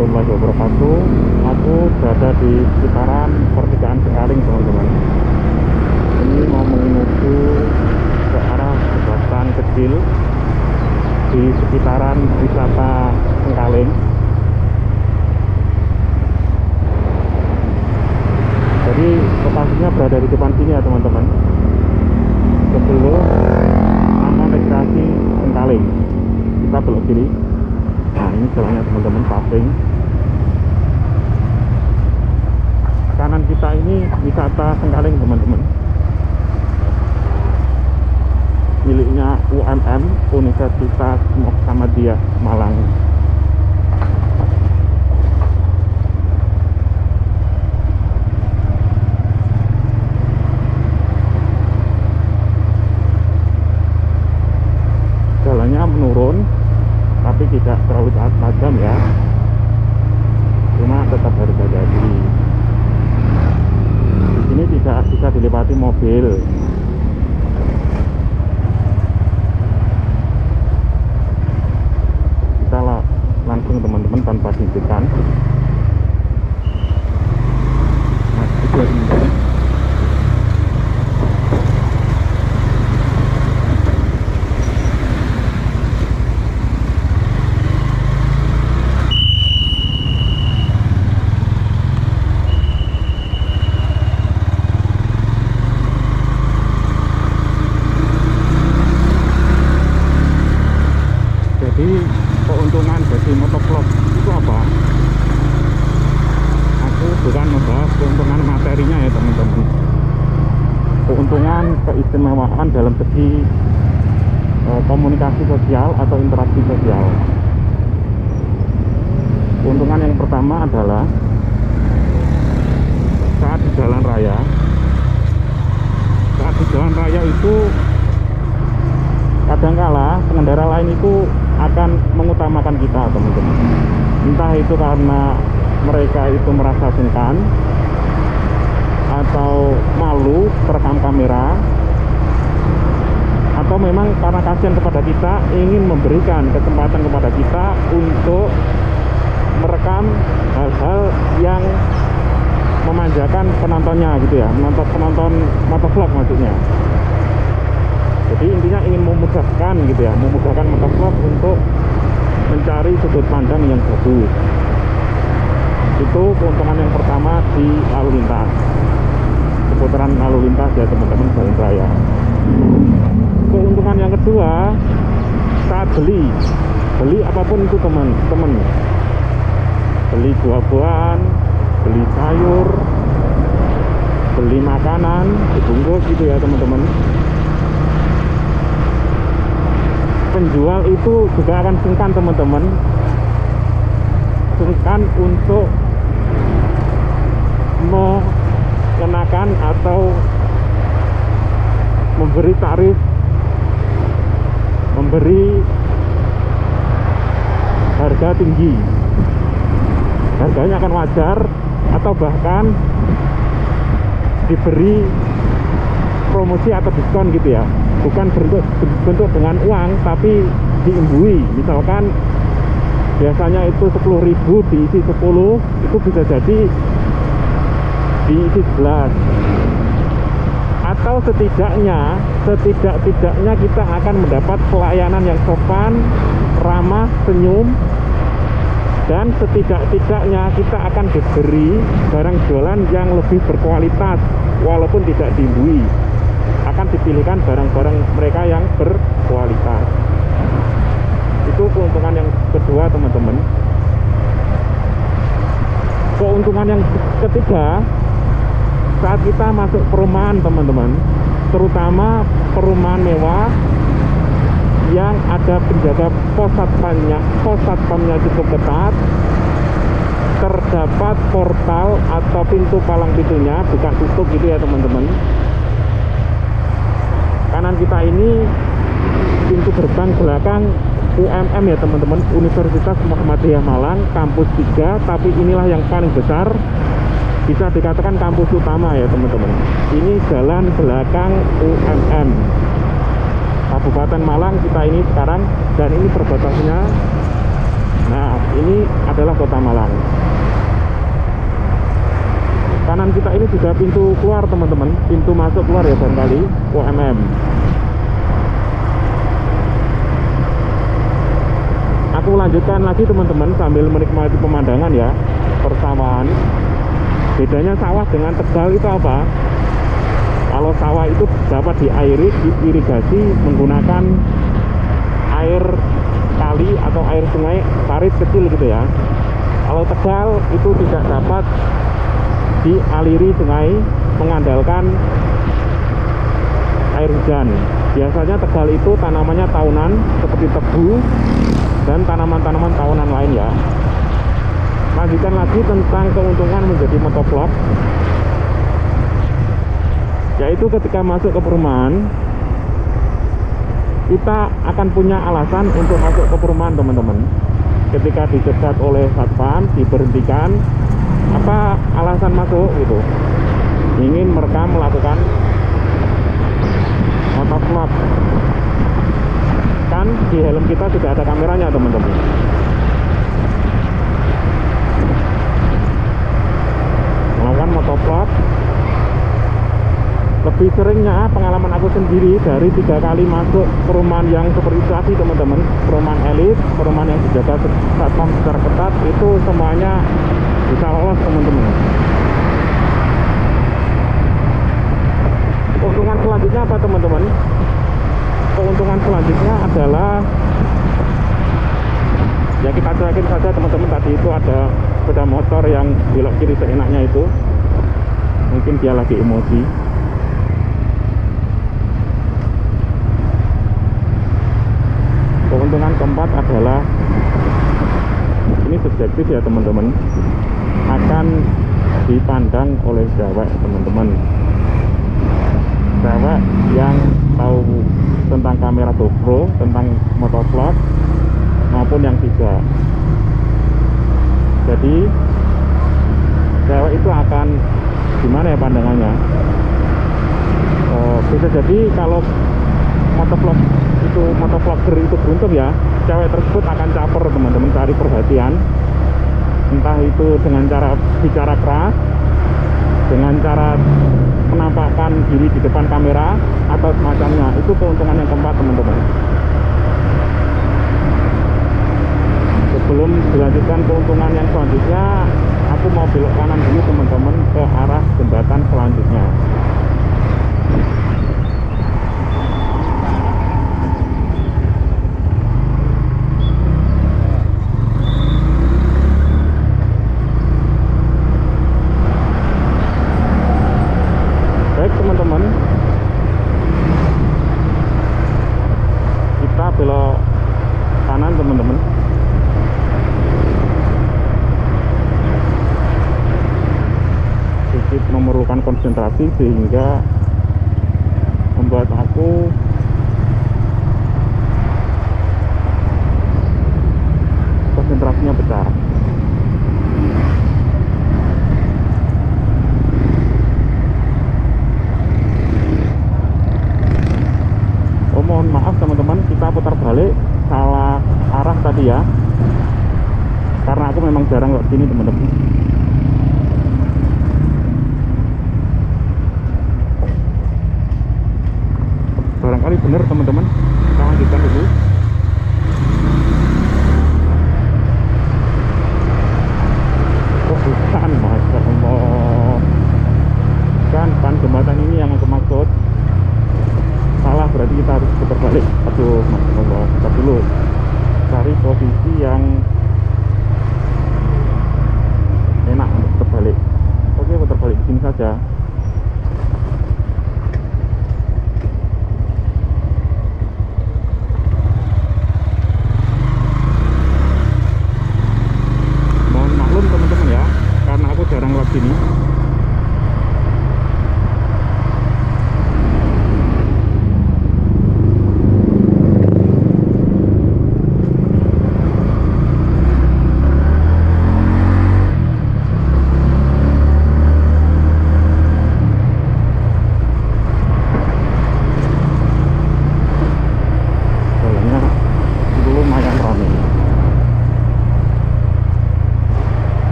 warahmatullahi wabarakatuh. Aku berada di sekitaran pertigaan Cengkareng, teman-teman. Ini mau menuju ke arah jembatan kecil di sekitaran wisata Cengkareng. Jadi lokasinya berada di depan sini ya, teman-teman. Sebelum Taman Rekreasi Cengkareng, kita belok kiri. Nah, ini jalannya, teman-teman, paving. Kanan kita ini wisata Cengkareng, teman-teman, miliknya UMM, Universitas Muhammadiyah Malang. Jalannya menurun, tapi tidak terlalu tajam ya, cuma tetap harus hati-hati. Di sini tidak bisa dilewati mobil. Kita langsung, teman-teman, tanpa himpitan. Nah, itu ini. Jadi keuntungan dari motovlog itu apa? Aku bukan membahas keuntungan materinya ya, teman-teman. Keuntungan keistimewaan dalam segi komunikasi sosial atau interaksi sosial. Keuntungan yang pertama adalah saat di jalan raya. Saat di jalan raya itu kadangkala pengendara lain itu akan mengutamakan kita, teman-teman. Entah itu karena mereka itu merasa sungkan atau malu terekam kamera, atau memang karena kasihan kepada kita, ingin memberikan kesempatan kepada kita untuk merekam hal-hal yang memanjakan penontonnya gitu ya, penonton motovlog maksudnya. Jadi intinya ingin memudahkan gitu ya, memudahkan motovlog untuk mencari sudut pandang yang bagus. Itu keuntungan yang pertama di lalu lintas, seputaran lalu lintas ya, teman-teman, jalan raya. Keuntungan yang kedua, saat beli apapun itu, teman-teman, beli buah-buahan, beli sayur, beli makanan dibungkus gitu ya, teman-teman. Penjual itu juga akan sungkan, teman-teman, sungkan untuk mengenakan atau memberi tarif, memberi harga tinggi. Harganya akan wajar atau bahkan diberi promosi atau diskon gitu ya, bukan bentuk dengan uang, tapi diimbui. Misalkan biasanya itu 10.000 diisi 10, itu bisa jadi diisi 11. Atau setidaknya kita akan mendapat pelayanan yang sopan, ramah, senyum, dan setidak-tidaknya kita akan diberi barang jualan yang lebih berkualitas walaupun tidak diimbui. Akan dipilihkan barang-barang mereka yang berkualitas. Itu keuntungan yang kedua, teman-teman. Keuntungan yang ketiga, saat kita masuk perumahan, teman-teman, terutama perumahan mewah yang ada penjaga pos satpamnya cukup ketat, terdapat portal atau pintu palang pintunya buka tutup gitu ya, teman-teman. Kanan kita ini pintu gerbang belakang UMM ya, teman-teman, Universitas Muhammadiyah Malang, kampus 3, tapi inilah yang paling besar, bisa dikatakan kampus utama ya, teman-teman. Ini jalan belakang UMM Kabupaten Malang kita ini sekarang, dan ini perbatasannya Nah, ini adalah Kota Malang. Kanan kita ini juga pintu keluar teman-teman, pintu masuk keluar ya barangkali UMM. Aku lanjutkan lagi teman-teman sambil menikmati pemandangan ya, persawahan. Bedanya sawah dengan Tegal itu apa? Kalau sawah itu dapat diairi, diirigasi menggunakan air kali atau air sungai parit kecil gitu ya. Kalau Tegal itu tidak dapat dialiri sungai, mengandalkan air hujan. Biasanya Tegal itu tanamannya tahunan seperti tebu dan tanaman-tanaman tahunan lain ya. Lanjutkan lagi tentang keuntungan menjadi motovlog, yaitu ketika masuk ke perumahan kita akan punya alasan untuk masuk ke perumahan teman-teman. Ketika dicegat oleh satpam, diberhentikan, apa alasan masuk itu? Ingin merekam, melakukan motovlog. Kan di helm kita sudah ada kameranya teman-teman. Melakukan motovlog. Lebih seringnya pengalaman aku sendiri dari 3 kali masuk perumahan yang seperti tadi teman-teman, perumahan elit, perumahan yang dijaga satpam secara ketat, itu semuanya bisa lolos teman-teman. Keuntungan selanjutnya apa teman-teman? Keuntungan selanjutnya adalah ya kita cuekin saja teman-teman. Tadi itu ada sepeda motor yang belok kiri seenaknya itu, mungkin dia lagi emosi. Keuntungan keempat adalah, ini subjektif ya teman-teman, akan dipandang oleh cewek teman-teman. Cewek yang tahu tentang kamera GoPro, tentang motovlog, maupun yang tidak. Jadi cewek itu akan gimana ya pandangannya? Bisa jadi kalau motovlogger itu beruntung ya, cewek tersebut akan caper teman-teman, cari perhatian, entah itu dengan cara bicara keras, dengan cara menampakkan diri di depan kamera atau semacamnya. Itu keuntungan yang keempat teman-teman. Sebelum dilanjutkan keuntungan yang selanjutnya, aku mau belok kanan dulu teman-teman ke arah jembatan selanjutnya. Baik teman-teman, kita belok kanan teman-teman. Sedikit memerlukan konsentrasi sehingga membuat aku konsentrasinya pecah. Mohon maaf teman-teman, kita putar balik, salah arah tadi ya, karena aku memang jarang lewat sini teman-teman. Barangkali benar teman-teman, kita lanjutkan dulu. Oh bukan, Masya Allah, kan jembatan ini yang aku maksud. Salah, berarti kita harus putar balik. Aduh, Masya Allah, kita dulu cari posisi yang enak untuk putar balik. Oke, putar balik di sini saja. Mohon maklum teman-teman ya, karena aku jarang lewat sini.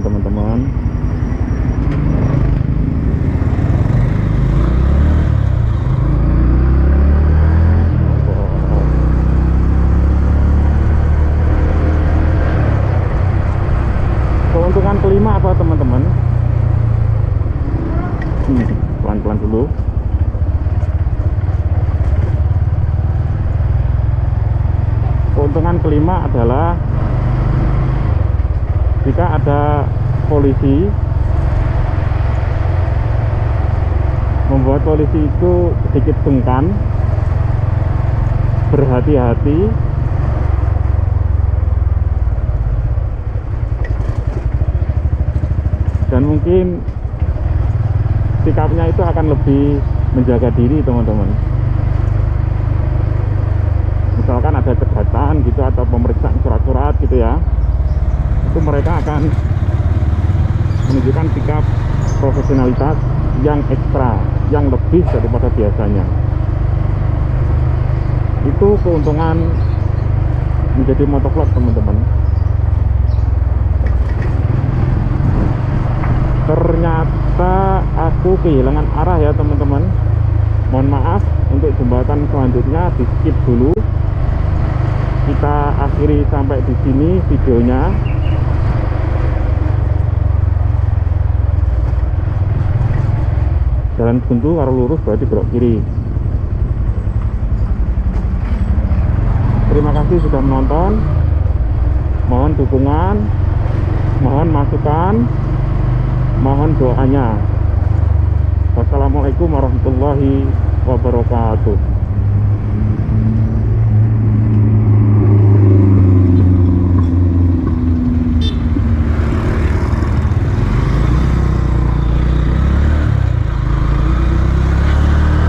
jalan teman-teman. Keuntungan kelima apa teman-teman? Pelan-pelan dulu. Keuntungan kelima adalah jika ada polisi, membuat polisi itu sedikit sungkan, berhati-hati, dan mungkin sikapnya itu akan lebih menjaga diri teman-teman. Misalkan ada kejahatan gitu atau pemeriksaan surat-surat gitu ya, itu mereka akan menunjukkan sikap profesionalitas yang ekstra, yang lebih daripada biasanya. Itu keuntungan menjadi motovlog teman-teman. Ternyata aku kehilangan arah ya teman-teman. Mohon maaf, untuk jembatan selanjutnya di skip dulu. Kita akhiri sampai di sini videonya. Jalan buntu kalau lurus berarti belok kiri. Terima kasih sudah menonton. Mohon dukungan, mohon masukan, mohon doanya. Wassalamualaikum warahmatullahi wabarakatuh.